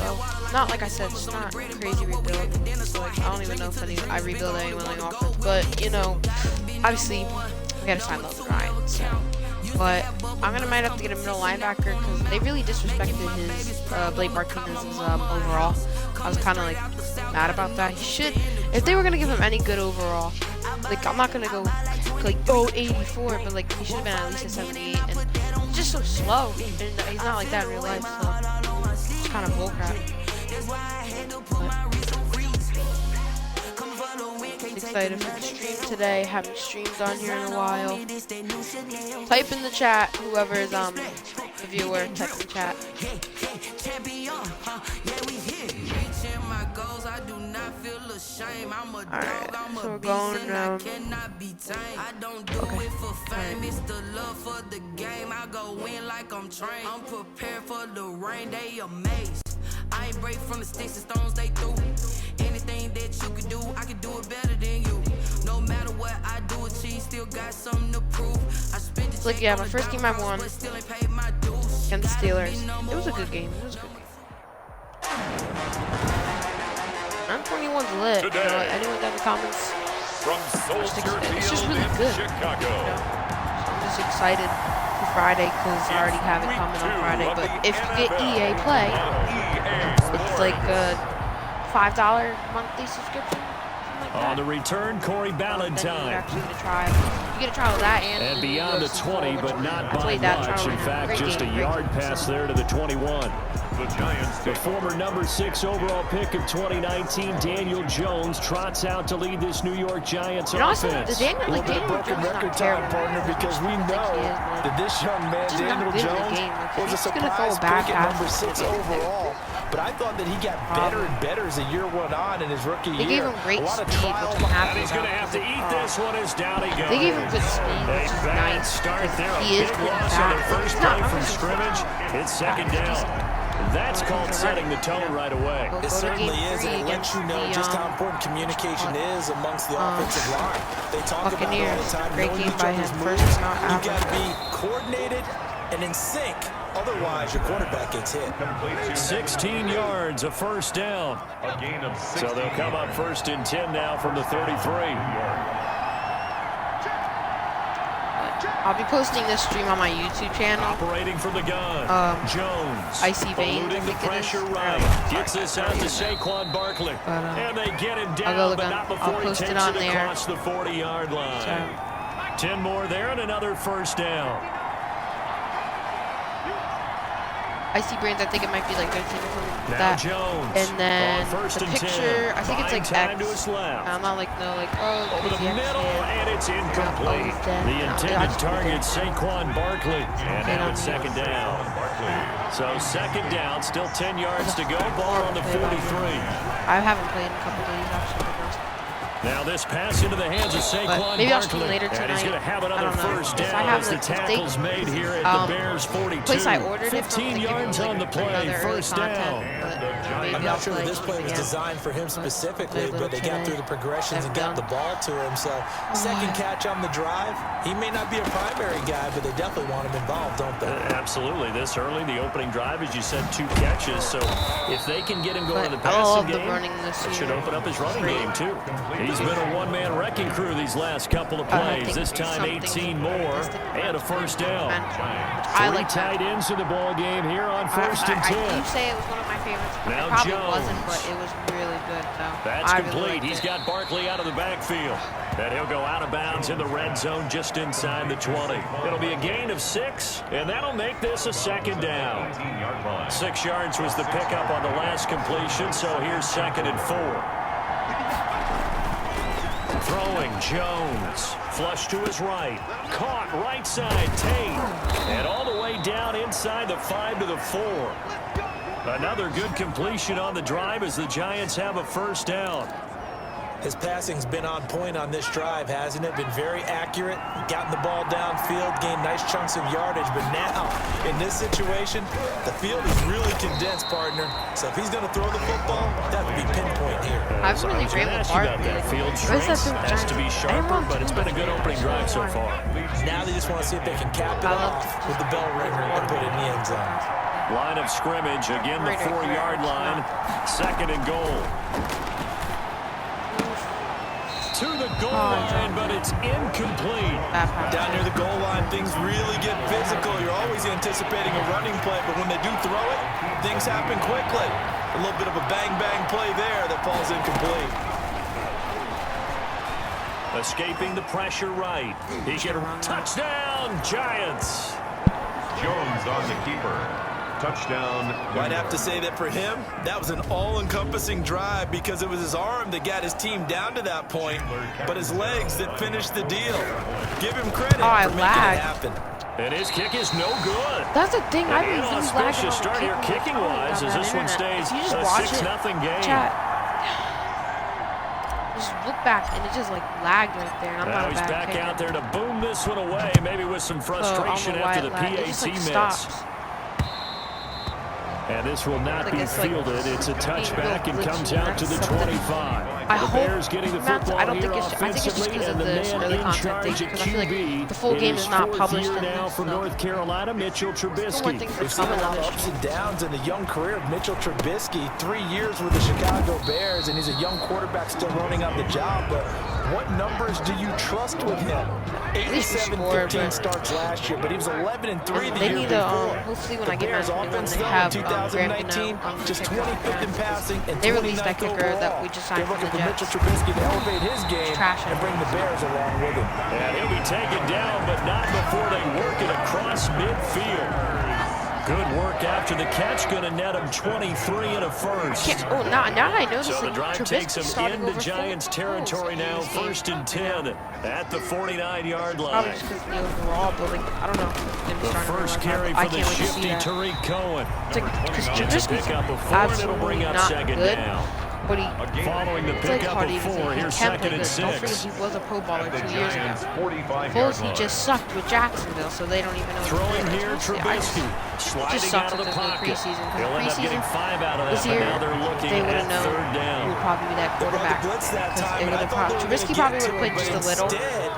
so not like I said, it's not crazy rebuild. So, like, I don't even know if I rebuild anyone on offense, but you know, obviously we gotta sign Logan Ryan. So, but might have to get a middle linebacker because they really disrespected his Blake Martinez's overall. I was kind of like mad about that. He should, if they were gonna give him any good overall, like I'm not gonna go like 84, but like he should have been at least a 78. And he's just so slow, and he's not like that in real life. So it's kind of bullcrap. Excited for the stream today. Haven't streamed on here in a while. Type in the chat, whoever is the viewer, type in the chat. Alright, so we're going I ain't break from the sticks and stones they threw. Anything that you can do, I can do it better than you. No matter what I do, achieve, still got something to prove. I spent the like, yeah, my first game I won against the Steelers. It was a good game. 921's lit. You know, anyone got in the comments? It's just really good. Chicago. You know? So I'm just excited for Friday because I already have it coming on Friday. But if you get EA Play, it's like a $5 monthly subscription. On the return, Corey Ballantyne. You get a trial of that and beyond the 20, but not by much. In fact, just a yard pass there to the 21. The former number 6 overall pick of 2019, Daniel Jones, trots out to lead this New York Giants offense. A little bit of broken record time, partner, because we know that this young man, Daniel Jones, was a surprise pick at number 6 overall. But I thought that he got better and better as the year went on in his rookie year. They gave him great speed, which I'm happy He's going to have to eat this one as down he goes. They gave him good speed, which is nice. Start there. He is good fast. First play from scrimmage. It's second down. That's called setting the tone right away. It certainly is, and it lets you know just how important communication is amongst the offensive line. They talk about it all the time. Great game by him. First down. You've got to be coordinated and in sync. Otherwise, your quarterback gets hit. 16 yards, a first down. So they'll come up first and 10 now from the 33. I'll be posting this stream on my YouTube channel. Operating from the gun. Jones. Icy Veins. The pressure right. Gets this out to Saquon Barkley. And they get him down, but not before he takes it across the 40-yard line. 10 more there and another first down. Icy Brains, I think it might be like 13 or something like that. Jones, and then the picture, I think it's like X. I'm not like, no, like, oh, over the middle, and it's incomplete. The intended target, Saquon Barkley. And now it's second down. So second down, still 10 yards to go. Ball on the 43. I haven't played in a couple days, actually. Now this pass into the hands of Saquon maybe I'll stream later Barkley. tonight. And he's going to have another first down as the tackle's made here at the Bears 42. 15 yards on the play, first down. I'm not sure that this play was designed for him specifically, but they got through the progressions and got the ball to him. So second catch on the drive. He may not be a primary guy, but they definitely want him involved, don't they? Absolutely. This early, the opening drive, as you said, 2 catches. So if they can get him going to the passing game, that should open up his running game too. He's been a one-man wrecking crew these last couple of plays. This time 18 more and a first down. Three tight ends in the ball game here on first and 10. I do say it was one of my favorites. Now it probably Jones. wasn't, but it was really good. So that's complete. He's got Barkley out of the backfield. And he'll go out of bounds in the red zone just inside the 20. It'll be a gain of 6, and that'll make this a second down. 6 yards was the pickup on the last completion, so here's second and 4. Throwing Jones, flush to his right, caught right side, Tate, and all the way down inside the 5 to the 4. Another good completion on the drive as the Giants have a first down. His passing's been on point on this drive, hasn't it? Been very accurate, gotten the ball downfield, gained nice chunks of yardage, but now, in this situation, the field is really condensed, partner. So if he's going to throw the football, that would be pinpoint here. I've really great with Barkley. Field strength has to be sharper, but it's been a good opening drive so far. Now they just want to see if they can cap it off with the bell ringer and put it in the end zone. Line of scrimmage, again the 4-yard line. 2nd and goal. To the goal line, but it's incomplete. Down near the goal line, things really get physical. You're always anticipating a running play, but when they do throw it, things happen quickly. A little bit of a bang-bang play there that falls incomplete. Escaping the pressure right. He can touchdown, Giants. Jones on the keeper. Touchdown. I'd have to say that for him, that was an all-encompassing drive because it was his arm that got his team down to that point, but his legs that finished the deal. Give him credit for making it happen. And his kick is no good. That's the thing. I didn't even lag on start here kicking-wise as this one stays a 6-0 game. Chat, just look back, and it just like lagged right there. And I'm now not he's back out there to boom this one away, maybe with some frustration after the PAT miss. And this will not be fielded. It's a touchback and comes out to the 25. The Bears getting the football here offensively, and the man in charge at QB. The full game is not published now for North Carolina, Mitchell Trubisky. We've seen a lot of ups and downs in the young career of Mitchell Trubisky. 3 years with the Chicago Bears, and he's a young quarterback still running on the job. But what numbers do you trust with him? 87-15 starts last year, but he was 11-3 the year before. Hopefully when I get Bears offense though in 2019, just 25th in passing and 29th overall. that we just signed They're looking for Mitchell Trubisky to elevate his game and bring the Bears along with him. And he'll be taken down, but not before they work it across midfield. Good work after the catch, going to net him 23 and a first. Oh, now I notice so the drive takes him into Giants territory now, 1st and 10 at the 49-yard line. Probably just because the overall, but like, I don't know. The first carry for the shifty Tariq Cohen. Gets a pickup of 4, and it'll bring up 2nd down. But he, following the pickup of 4, here's 2nd and 6. Don't forget he was a Pro Bowler 2 years ago. Bulls, he just sucked with Jacksonville, so they don't even know. Throwing here, Trubisky sliding out of the pocket. He'll end up getting 5 out of that, but now they're looking at 3rd down. He would probably be that quarterback. Trubisky probably would have played just a little,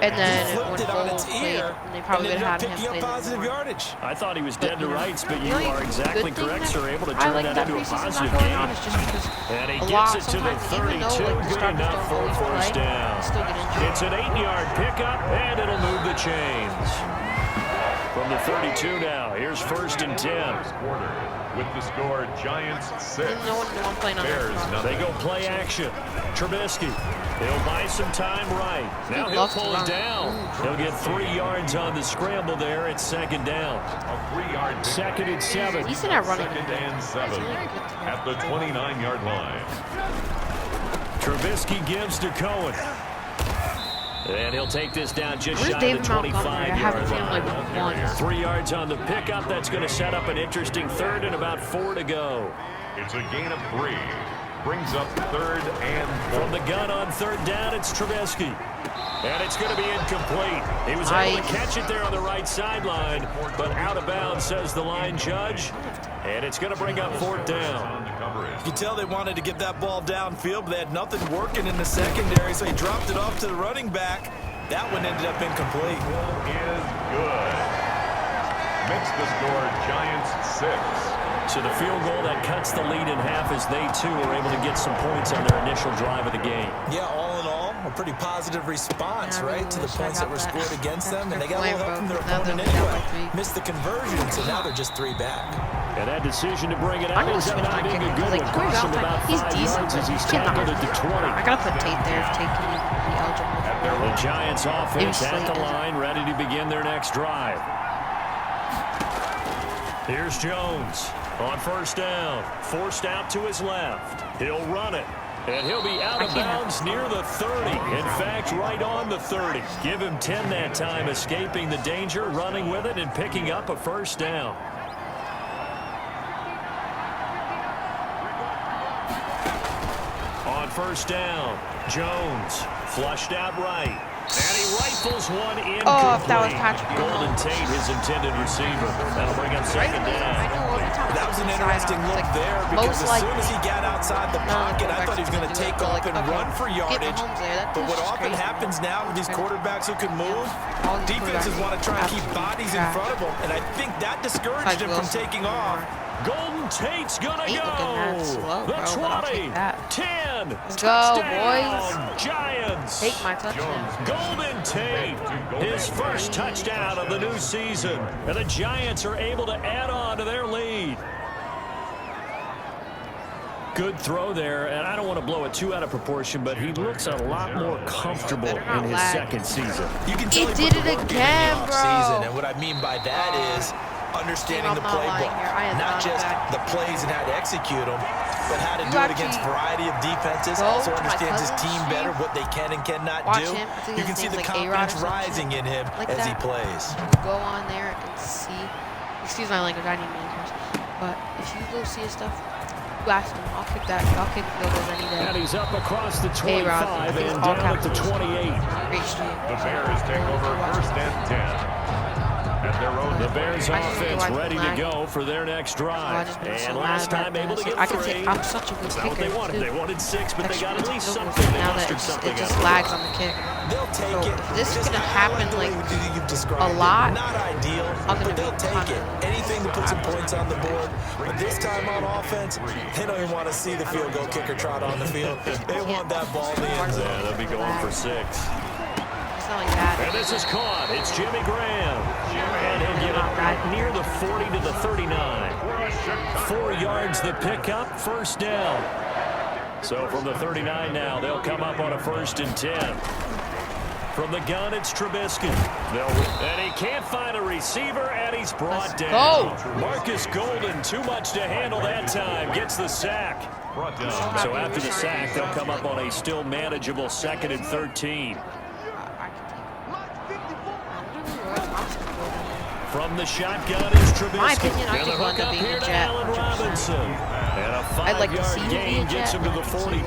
and then when Bulls played, they probably would have had him play more. I thought he was dead to rights, but you are exactly correct, sir. Able to turn that into a positive game. And he gets it to the 32, good enough for a 1st down. It's an 8-yard pickup, and it'll move the chains. From the 32 now, here's 1st and 10. With the score, Giants 6. Bears they go play action. Trubisky, he'll buy some time right. Now he'll pull it down. He'll get 3 yards on the scramble there. It's 2nd down. A 3-yard 2nd and 7. He's in that running. 2nd and 7 at the 29-yard line. Trubisky gives to Cohen. And he'll take this down just shy of the 25-yard line. 3 yards on the pickup. That's going to set up an interesting 3rd and about 4 to go. It's a gain of 3. Brings up 3rd and 4. From the gun on 3rd down, it's Trubisky. And it's going to be incomplete. He was able to catch it there on the right sideline, but out of bounds, says the line judge. And it's going to bring up 4th down. You can tell they wanted to get that ball downfield, but they had nothing working in the secondary, so he dropped it off to the running back. That one ended up incomplete. Is good. Makes the score Giants 6. So the field goal that cuts the lead in half as they too are able to get some points on their initial drive of the game. Yeah, all in all, a pretty positive response, right, to the points that were scored against them, and they got a little help from their opponent anyway. Missed the conversion, so now they're just 3 back. And that decision to bring it out is not being a good one. Cost him about 5 yards as he's tackled at the 20. I gotta put Tate there if Tate can be eligible. The Giants offense at the line, ready to begin their next drive. Here's Jones on 1st down, forced out to his left. He'll run it, and he'll be out of bounds near the 30. In fact, right on the 30. Give him 10 that time, escaping the danger, running with it, and picking up a 1st down. On 1st down, Jones flushed out right. And he rifles one incomplete. Oh, if that was Patrick Golden Tate, his intended receiver. That'll bring up 2nd down. That was an interesting look there because as soon as he got outside the pocket, I thought he was going to take off and run for yardage. But what often happens now with these quarterbacks who can move, defenses want to try and keep bodies in front of them. And I think that discouraged him from taking off. Golden Tate's gonna Tate looking mad slow, go. bro, The but I'll 20, take that. 10. Let's go, Touchdown, boys. Giants. Take my touchdown. Golden Tate, his first touchdown of the new season. And the Giants are able to add on to their lead. Good throw there, and I don't want to blow it too out of proportion, but he looks a lot more comfortable in his second season. You can tell He did it again, bro. Season, and what I mean by that is understanding the playbook, not just the plays and how to execute them, but how to do it against a variety of defenses. Also understands his team better, what they can and cannot do. You can see the confidence rising in him as he plays. Go on there and see. Excuse my language, I need manners. But if you go see his stuff, you ask him. I'll kick that. I'll kick field goals any day. And he's up across the 25 and down at the 28. The Bears take over first and 10. The Bears offense ready to go for their next drive. And last time able to get three. I'm such a good kicker. What they wanted. They wanted 6, but they got at least something. They mustered something. It just lags on the kick. They'll take it. This is gonna happen like a lot. Not ideal, but they'll take it. Anything to put some points on the board. But this time on offense, they don't even want to see the field goal kicker trot on the field. They want that ball in the end zone. Yeah, they'll be going for 6. It's not like that. And this is caught. It's Jimmy Graham. And he'll get it near the 40 to the 39. 4 yards the pickup, first down. So from the 39 now, they'll come up on a 1st and 10. From the gun, it's Trubisky. And he can't find a receiver, and he's brought down. Marcus Golden, too much to handle that time, gets the sack. So after the sack, they'll come up on a still manageable 2nd and 13. From the shotgun is Trubisky. In my opinion, I think hook he'll up end up being here a to Jet. Allen Robinson. And a 5-yard gain gets him to the 42.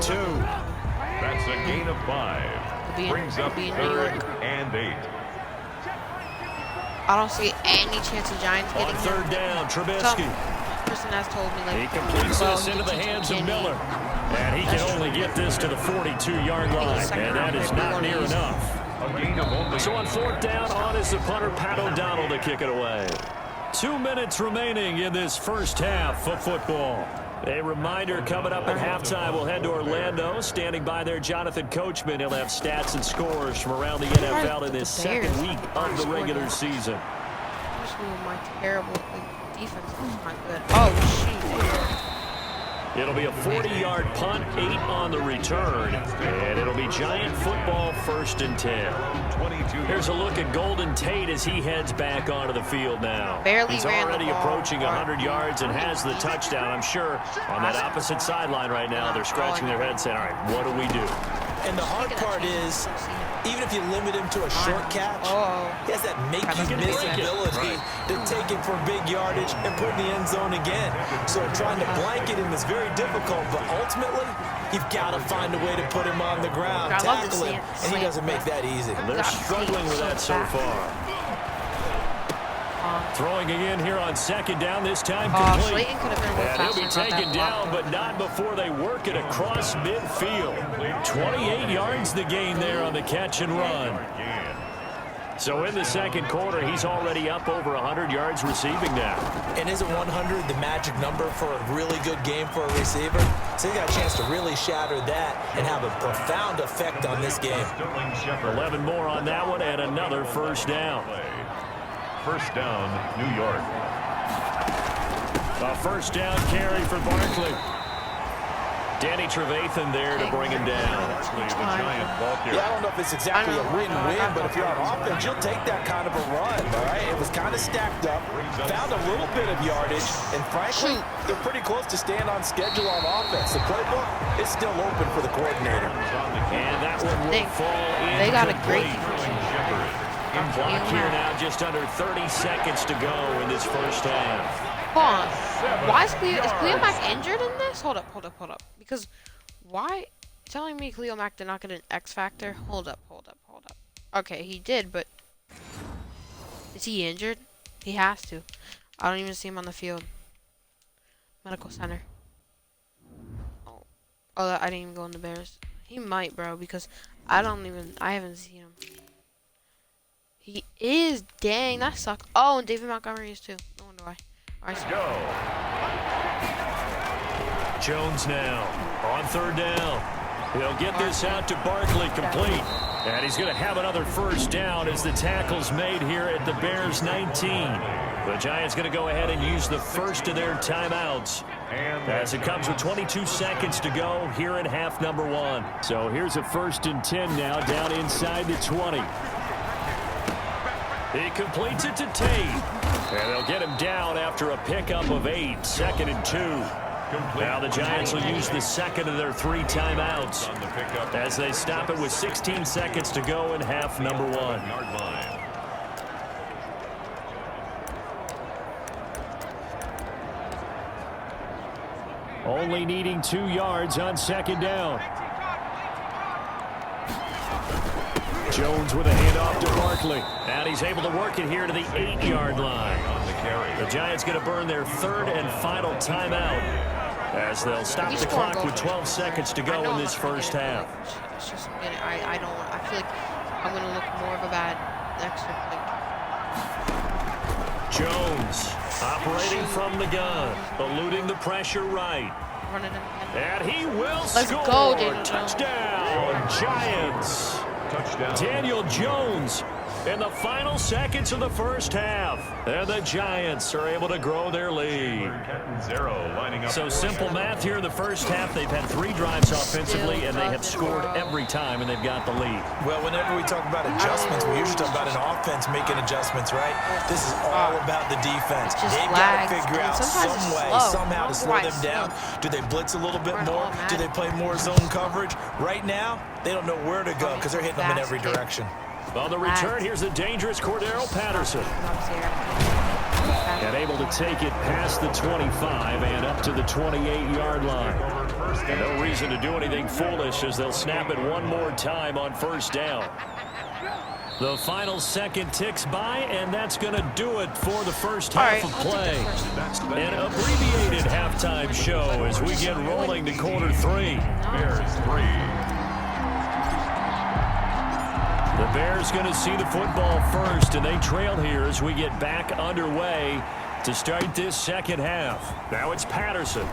That's a gain of 5. Brings up 3rd and 8. I don't see any chance of Giants getting on 3rd down, Trubisky. Person has told me, like, he completes this into the hands of Miller. And he can only get this to the 42-yard line. And that is not near enough. So on 4th down, on is the punter, Pat O'Donnell, to kick it away. 2 minutes remaining in this first half of football. A reminder, coming up at halftime, we'll head to Orlando. Standing by there, Jonathan Coachman. He'll have stats and scores from around the NFL in this second week of the regular season. My terrible defense is not good. Oh, shoot. It'll be a 40-yard punt, 8 on the return, and it'll be Giant football, 1st and 10. Here's a look at Golden Tate as he heads back onto the field now. He's already approaching 100 yards and has the touchdown. I'm sure on that opposite sideline right now, they're scratching their heads saying, all right, what do we do? And the hard part is, even if you limit him to a short catch, he has that make-you-miss ability to take it for big yardage and put in the end zone again. So trying to blanket him is very difficult, but ultimately, you've got to find a way to put him on the ground, tackle him, and he doesn't make that easy. They're struggling with that so far. Throwing again here on 2nd down, this time complete. And he'll be taken down, but not before they work it across midfield. 28 yards the gain there on the catch and run. So in the second quarter, he's already up over 100 yards receiving now. And isn't 100 the magic number for a really good game for a receiver? So he got a chance to really shatter that and have a profound effect on this game. 11 more on that one and another first down. First down, New York. A first down carry for Barkley. Danny Trevathan there to bring him down. Yeah, I don't know if it's exactly a win-win, but if you're on offense, you'll take that kind of a run, all right? It was kind of stacked up, found a little bit of yardage, and frankly, they're pretty close to staying on schedule on offense. The playbook is still open for the coordinator. And that one will fall in. They got a great clock here now, just under 30 seconds to go in this first half. Hold on. Why is Cleo Mack injured in this? Hold up. Because why telling me Cleo Mack did not get an X Factor? Hold up. Okay, he did, but is he injured? He has to. I don't even see him on the field. Medical center. Oh, I didn't even go in the Bears. He might, bro, because I haven't seen him. He is. Dang, that sucks. Oh, and David Montgomery is too. No wonder why. Go. Jones now on third down. He'll get this out to Barkley, complete. And he's going to have another first down as the tackle's made here at the Bears 19. The Giants going to go ahead and use the first of their timeouts as it comes with 22 seconds to go here in half number 1. So here's a 1st and 10 now down inside the 20. He completes it to Tate. And they'll get him down after a pickup of 8, 2nd and 2. Now the Giants will use the second of their 3 timeouts as they stop it with 16 seconds to go in half number 1. Only needing 2 yards on 2nd down. Jones with a handoff to Barkley. And he's able to work it here to the 8-yard line. The Giants going to burn their 3rd and final timeout as they'll stop the clock with 12 seconds to go in this first half. It's just, I feel like I'm going to look more of a bad next week. Jones operating from the gun, eluding the pressure right. And he will score. Go, Daniel Touchdown, Giants. Touchdown. Daniel Jones in the final seconds of the first half. And the Giants are able to grow their lead. So simple math here in the first half. They've had 3 drives offensively, and they have scored every time, and they've got the lead. Well, whenever we talk about adjustments, we usually talk about an offense making adjustments, right? This is all about the defense. They've got to figure out some way, somehow to slow them down. Do they blitz a little bit more? Do they play more zone coverage? Right now, they don't know where to go because they're hitting them in every direction. On the return, here's the dangerous Cordero Patterson. And able to take it past the 25 and up to the 28-yard line. And no reason to do anything foolish as they'll snap it one more time on first down. The final second ticks by, and that's going to do it for the first half of play. An abbreviated halftime show as we get rolling to quarter 3. Bears 3. The Bears going to see the football first, and they trail here as we get back underway to start this second half. Now it's Patterson.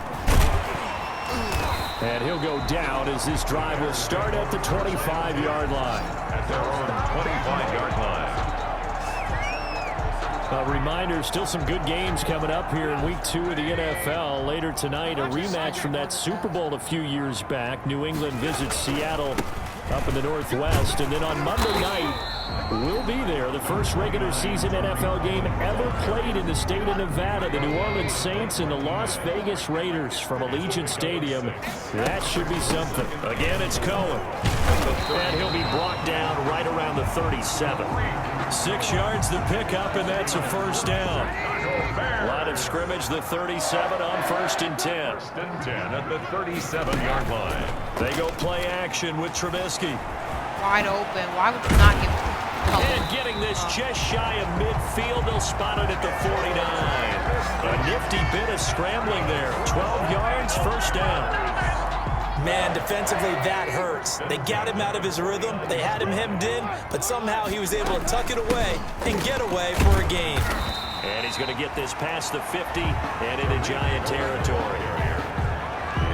And he'll go down as this drive will start at the 25-yard line. At their own 25-yard line. A reminder, still some good games coming up here in Week 2 of the NFL. Later tonight, a rematch from that Super Bowl a few years back. New England visits Seattle up in the Northwest. And then on Monday night, we'll be there. The first regular season NFL game ever played in the state of Nevada. The New Orleans Saints and the Las Vegas Raiders from Allegiant Stadium. That should be something. Again, it's Cohen. And he'll be brought down right around the 37. 6 yards the pickup, and that's a first down. Line of scrimmage, the 37 on 1st and 10. 1st and 10 at the 37-yard line. They go play action with Trubisky. Wide open. Why would you not give him? And getting this just shy of midfield, they'll spot it at the 49. A nifty bit of scrambling there. 12 yards, first down. Man, defensively, that hurts. They got him out of his rhythm. They had him hemmed in, but somehow he was able to tuck it away and get away for a gain. And he's going to get this past the 50 and into Giant territory.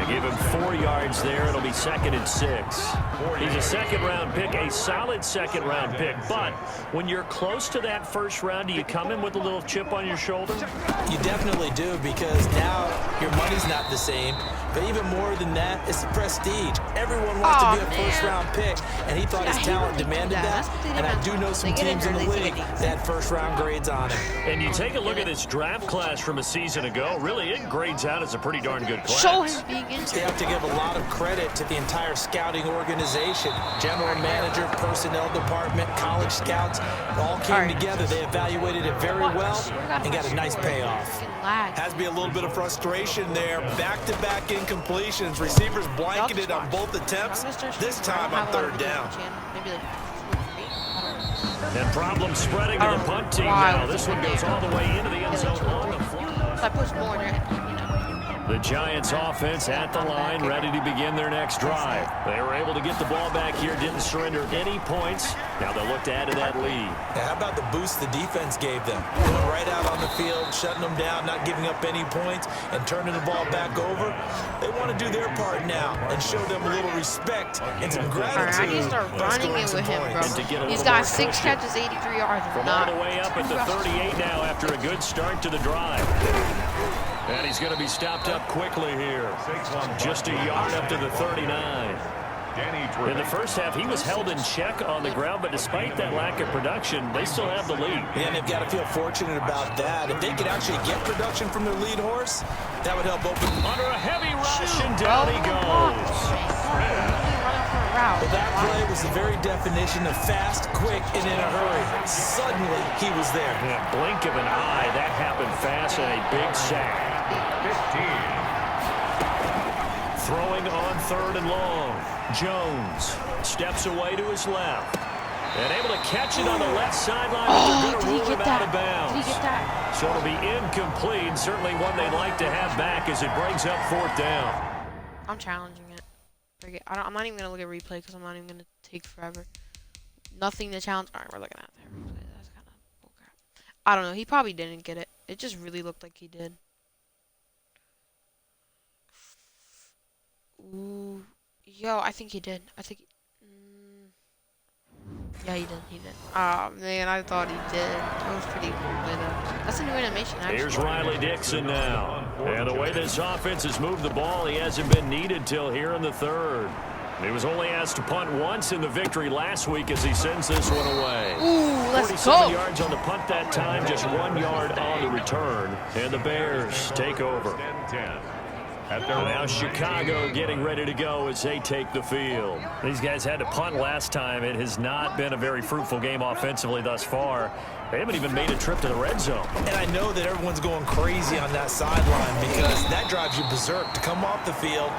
They give him 4 yards there. It'll be 2nd and 6. He's a second-round pick, a solid second-round pick. But when you're close to that first round, do you come in with a little chip on your shoulder? You definitely do, because now your money's not the same. But even more than that, it's the prestige. Everyone wants to be a first-round pick, and he thought his talent demanded that. And I do know some teams in the league that first-round grades on him. And you take a look at this draft class from a season ago. Really, it grades out as a pretty darn good class. Show him being into They have to give a lot of credit to the entire scouting organization. General manager, personnel department, college scouts, it all came together. They evaluated it very well and got a nice payoff. Has to be a little bit of frustration there. Back-to-back incompletions. Receivers blanketed on both attempts. This time on 3rd down. And problem spreading to the punt team now. This one goes all the way into the end zone on the fly. So I push more, you know. The Giants offense at the line, ready to begin their next drive. They were able to get the ball back here, didn't surrender any points. Now they'll look to add to that lead. Now, how about the boost the defense gave them? Going right out on the field, shutting them down, not giving up any points, and turning the ball back over. They want to do their part now and show them a little respect and some gratitude. All right, I need to start running it with him, bro. He's got 6 catches, 83 yards. From all the way up at the 38 now after a good start to the drive. And he's going to be stopped up quickly here. Just a yard up to the 39. In the first half, he was held in check on the ground, but despite that lack of production, they still have the lead. Yeah, and they've got to feel fortunate about that. If they could actually get production from their lead horse, that would help open. Under a heavy rush, and down he goes. Well, that play was the very definition of fast, quick, and in a hurry. Suddenly, he was there. In a blink of an eye, that happened fast and a big sack. 15. Throwing on 3rd and long. Jones steps away to his left. And able to catch it on the left sideline. Oh, did he get that? Out of bounds. Did he get that? So it'll be incomplete. Certainly one they'd like to have back as it brings up 4th down. I'm challenging it. I'm not even going to look at replay because I'm not even going to take forever. Nothing to challenge. All right, we're looking at that replay. That's kind of bullcrap. I don't know. He probably didn't get it. It just really looked like he did. Ooh. Yo, I think he did. I think yeah, he did. He did. Oh, man, I thought he did. That was pretty cool. That's a new animation, actually. Here's Riley Dixon now. And the way this offense has moved the ball, he hasn't been needed till here in the 3rd. He was only asked to punt once in the victory last week as he sends this one away. Ooh, let's 47 go. yards on the punt that time, just 1 yard on the return. And the Bears take over. And now Chicago getting ready to go as they take the field. These guys had to punt last time. It has not been a very fruitful game offensively thus far. They haven't even made a trip to the red zone. And I know that everyone's going crazy on that sideline because that drives you berserk to come off the field,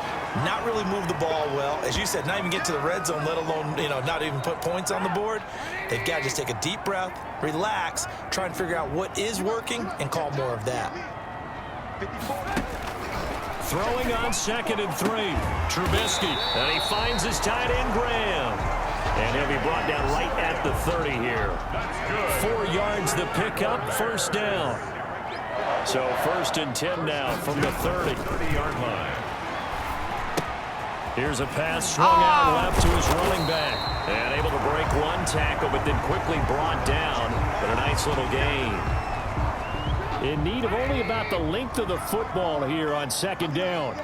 not really move the ball well. As you said, not even get to the red zone, let alone, not even put points on the board. They've got to just take a deep breath, relax, try and figure out what is working, and call more of that. Throwing on 2nd and 3. Trubisky. And he finds his tight end, Graham. And he'll be brought down right at the 30 here. 4 yards the pickup, 1st down. So 1st and 10 now from the 30. 30-yard line. Here's a pass swung out left to his running back. And able to break 1 tackle, but then quickly brought down. But a nice little gain. In need of only about the length of the football here on 2nd down.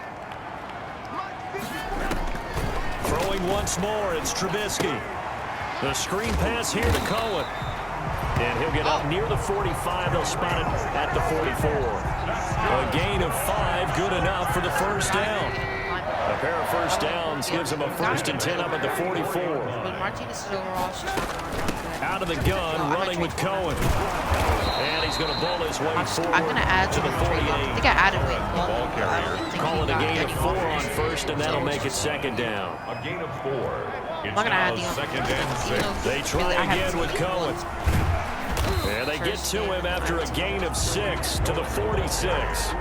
Throwing once more, it's Trubisky. The screen pass here to Cohen. And he'll get up near the 45. They'll spot it at the 44. A gain of 5, good enough for the 1st down. A pair of 1st downs gives him a 1st and 10 up at the 44. Out of the gun, running with Cohen. And he's going to bowl his way forward. I'm going to add to the 48. I think I added it. Call it a gain of 4 on 1st, and that'll make it 2nd down. A gain of 4. I'm not going to add the 2nd and 6. They try again with Cohen. And they get to him after a gain of 6 to the 46.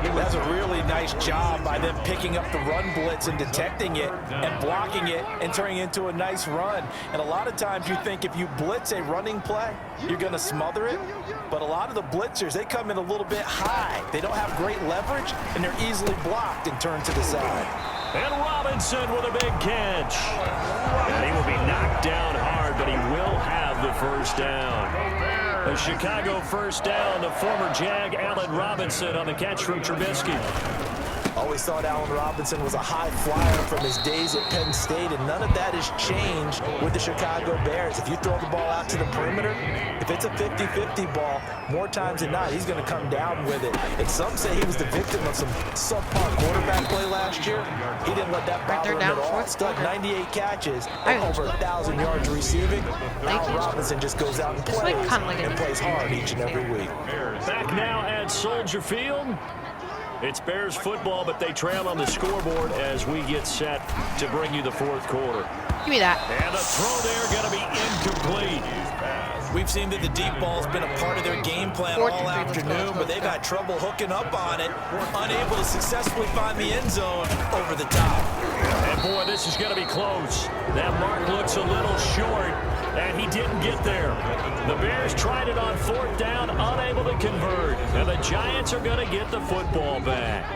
That's a really nice job by them picking up the run blitz and detecting it and blocking it and turning it into a nice run. And a lot of times you think if you blitz a running play, you're going to smother it. But a lot of the blitzers, they come in a little bit high. They don't have great leverage, and they're easily blocked and turned to the side. And Robinson with a big catch. And he will be knocked down hard, but he will have the 1st down. A Chicago 1st down, the former Jag Allen Robinson on the catch from Trubisky. Always thought Allen Robinson was a high flyer from his days at Penn State, and none of that has changed with the Chicago Bears. If you throw the ball out to the perimeter, if it's a 50-50 ball, more times than not, he's going to come down with it. And some say he was the victim of some subpar quarterback play last year. He didn't let that bother him at all. Stuck 98 catches and over 1,000 yards receiving. Allen Robinson just goes out and plays hard each and every week. Back now at Soldier Field. It's Bears football, but they trail on the scoreboard as we get set to bring you the 4th quarter. Give me that. And the throw there going to be incomplete. We've seen that the deep ball's been a part of their game plan all afternoon, but they've had trouble hooking up on it, unable to successfully find the end zone over the top. And boy, this is going to be close. That mark looks a little short, and he didn't get there. The Bears tried it on 4th down, unable to convert, and the Giants are going to get the football back.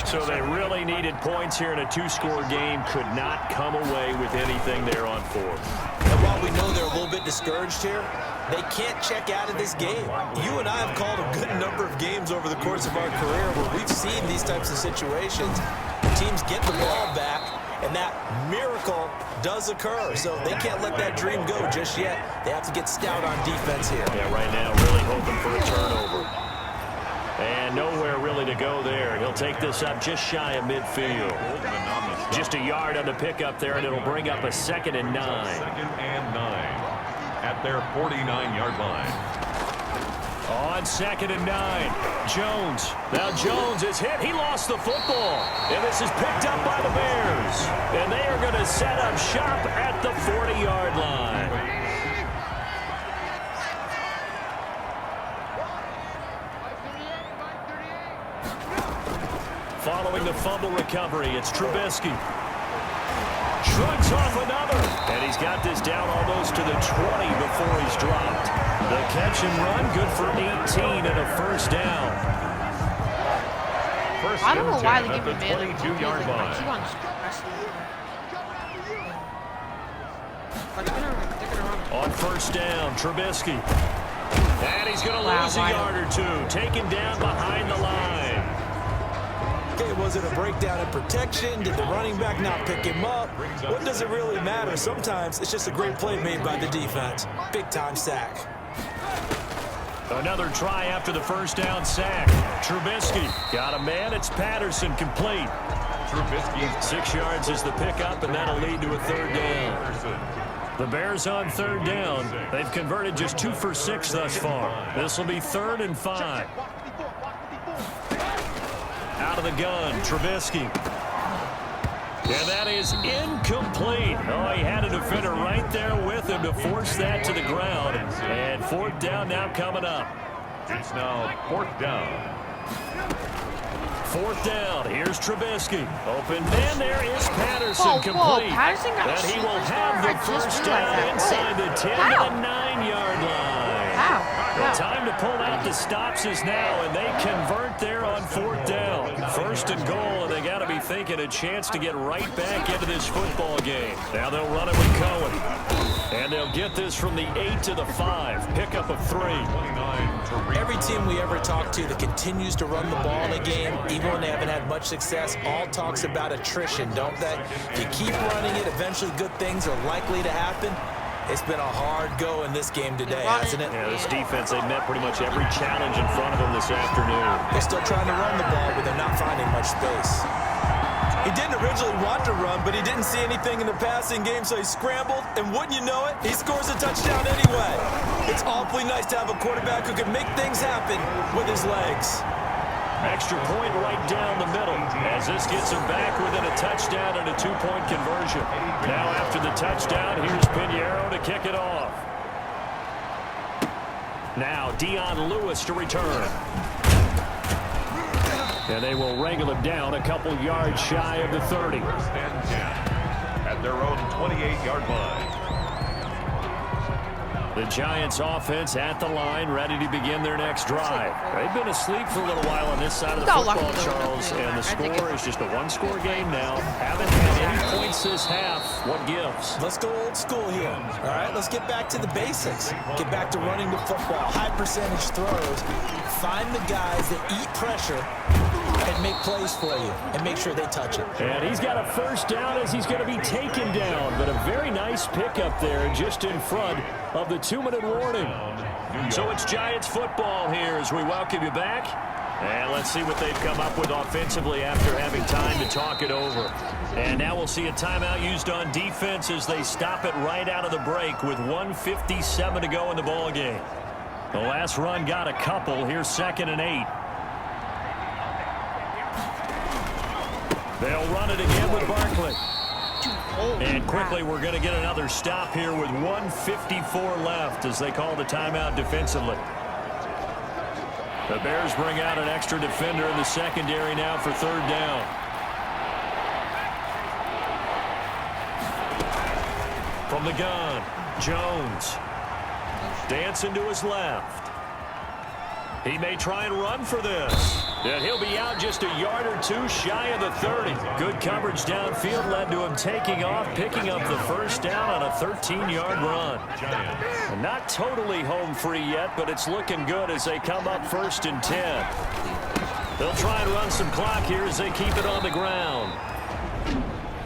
So they really needed points here in a 2-score game, could not come away with anything there on 4th. And while we know they're a little bit discouraged here, they can't check out of this game. You and I have called a good number of games over the course of our career where we've seen these types of situations. Teams get the ball back, and that miracle does occur. So they can't let that dream go just yet. They have to get stout on defense here. Yeah, right now really hoping for a turnover. And nowhere really to go there. He'll take this up just shy of midfield. Just a yard on the pickup there, and it'll bring up a 2nd and 9. 2nd and 9 at their 49-yard line. On 2nd and 9, Jones. Now Jones is hit. He lost the football. And this is picked up by the Bears. And they are going to set up shop at the 40-yard line. Following the fumble recovery, it's Trubisky. Shrugs off another. And he's got this down almost to the 20 before he's dropped. The catch and run, good for 18 and a 1st down. I don't know why they give me man. 22-yard line. Keep on just pressing. They're gonna run. On 1st down, Trubisky. And he's going to lose a yard or two. Taken down behind the line. Okay, was it a breakdown in protection? Did the running back not pick him up? What does it really matter? Sometimes it's just a great play made by the defense. Big-time sack. Another try after the 1st down sack. Trubisky got a man. It's Patterson complete. Trubisky. 6 yards is the pickup, and that'll lead to a 3rd down. The Bears on 3rd down. They've converted just 2 for 6 thus far. This will be 3rd and 5. Out of the gun, Trubisky. And that is incomplete. Oh, he had a defender right there with him to force that to the ground. And 4th down now coming up. It's now 4th down. 4th down. Here's Trubisky. Open man. There is Patterson complete. Whoa, Patterson got and a he will superstar? have the I just 1st realized down that. inside the 10 How? to the 9-yard line. Wow. The time to pull out the stops is now, and they convert there on 4th down. 1st and goal, and they got to be thinking a chance to get right back into this football game. Now they'll run it with Cohen. And they'll get this from the 8 to the 5. Pickup of 3. Every team we ever talk to that continues to run the ball in a game, even when they haven't had much success, all talks about attrition, don't they? If you keep running it, eventually good things are likely to happen. It's been a hard go in this game today, hasn't it? Yeah, this defense, they've met pretty much every challenge in front of them this afternoon. They're still trying to run the ball, but they're not finding much space. He didn't originally want to run, but he didn't see anything in the passing game, so he scrambled, and wouldn't you know it, he scores a touchdown anyway. It's awfully nice to have a quarterback who can make things happen with his legs. Extra point right down the middle as this gets him back within a touchdown and a 2-point conversion. Now after the touchdown, here's Pinheiro to kick it off. Now Dion Lewis to return. And they will wrangle him down a couple yards shy of the 30. 1st and 10 at their own 28-yard line. The Giants offense at the line, ready to begin their next drive. They've been asleep for a little while on this side of the football, Charles, and the score is just a 1-score game now. Haven't had any points this half. What gives? Let's go old school here. All right, let's get back to the basics. Get back to running the football, high percentage throws. Find the guys that eat pressure and make plays for you and make sure they touch it. And he's got a 1st down as he's going to be taken down, but a very nice pickup there just in front of the 2-minute warning. So it's Giants football here as we welcome you back. And let's see what they've come up with offensively after having time to talk it over. And now we'll see a timeout used on defense as they stop it right out of the break with 1:57 to go in the ball game. The last run got a couple. Here's 2nd and 8. They'll run it again with Barkley. too old. And quickly, we're going to get another stop here with 1:54 left as they call the timeout defensively. The Bears bring out an extra defender in the secondary now for third down. From the gun, Jones. Dancing to his left. He may try and run for this. And he'll be out just a yard or two shy of the 30. Good coverage downfield led to him taking off, picking up the first down on a 13-yard run. And not totally home free yet, but it's looking good as they come up 1st and 10. They'll try and run some clock here as they keep it on the ground.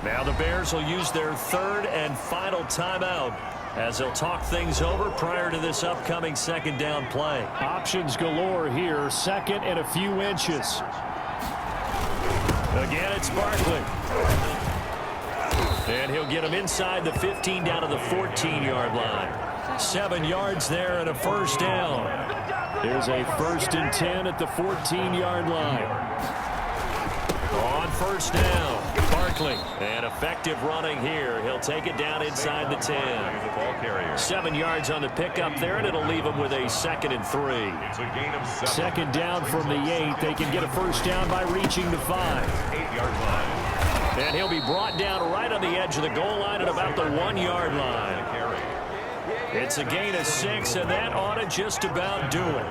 Now the Bears will use their third and final timeout as they'll talk things over prior to this upcoming second down play. Options galore here. Second and a few inches. Again, it's Barkley. And he'll get him inside the 15 down to the 14-yard line. 7 yards there and a first down. Here's a 1st and 10 at the 14-yard line. On first down, Barkley. And effective running here. He'll take it down inside the 10. 7 yards on the pickup there, and it'll leave him with a 2nd and 3. Second down from the 8. They can get a first down by reaching the 5. 8-yard line. And he'll be brought down right on the edge of the goal line at about the 1-yard line. It's a gain of 6, and that ought to just about do it.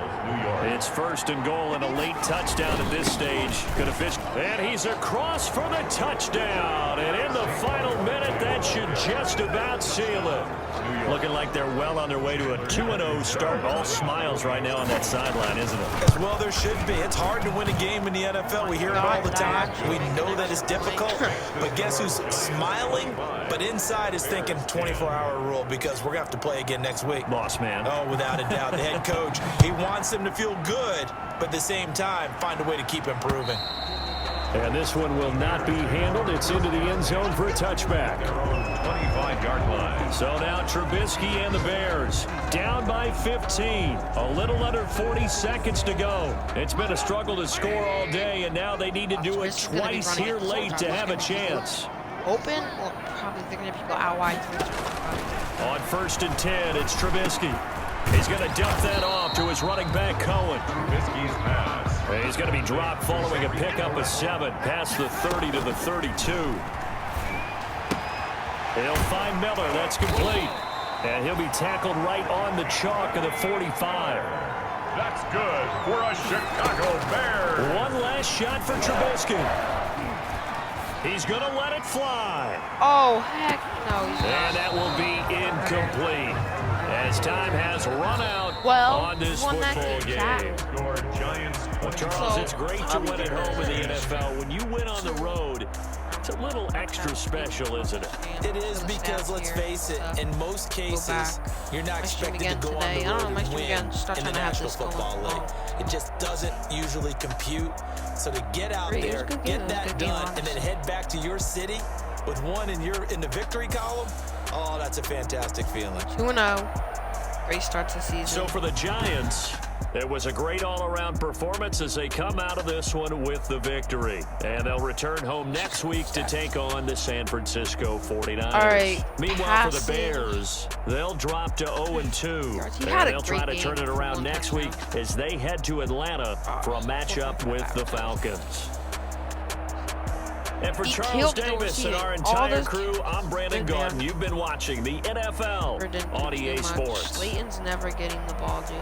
It's 1st and goal and a late touchdown at this stage. Gonna fish. And he's across for the touchdown. And in the final minute, that should just about seal it. Looking like they're well on their way to a 2-0 start. All smiles right now on that sideline, isn't it? As well there should be. It's hard to win a game in the NFL. We hear it all the time. We know that it's difficult. But guess who's smiling? But inside is thinking 24-hour rule because we're going to have to play again next week. Boss man. Oh, without a doubt. The head coach, he wants them to feel good, but at the same time, find a way to keep improving. And this one will not be handled. It's into the end zone for a touchback. 25-yard line. So now Trubisky and the Bears down by 15. A little under 40 seconds to go. It's been a struggle to score all day, and now they need to do it twice here late to have a chance. Open? Well, probably they're going to go out wide. On 1st and 10, it's Trubisky. He's going to dump that off to his running back, Cohen. Trubisky's pass. He's going to be dropped following a pickup of 7 past the 30 to the 32. He'll find Miller. That's complete. And he'll be tackled right on the chalk of the 45. That's good for a Chicago Bear. One last shot for Trubisky. He's going to let it fly. Oh, heck no. He's not. And that will be incomplete as time has run out on this football game. Well, Charles, it's great to win at home in the NFL. When you win on the road, it's a little extra special, isn't it? It is because, let's face it, in most cases, you're not expected to go on the road and win in the National Football League. It just doesn't usually compute. So to get out there, get that done, and then head back to your city with one in the victory column, oh, that's a fantastic feeling. 2-0. Great start to the season. So for the Giants, it was a great all-around performance as they come out of this one with the victory. And they'll return home next week to take on the San Francisco 49ers. All right. Meanwhile, for the Bears, they'll drop to 0-2. And they'll try to turn it around next week as they head to Atlanta for a matchup with the Falcons. And for Charles Davis and our entire crew, I'm Brandon Gordon. You've been watching the NFL on EA Sports. Slayton's never getting the ball, dude.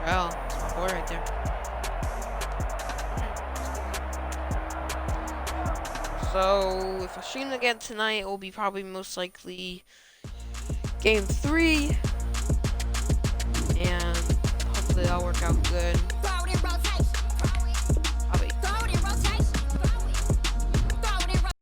Well, that's my boy right there. So, if I stream again tonight, it will be probably most likely Game 3. And hopefully that'll work out good.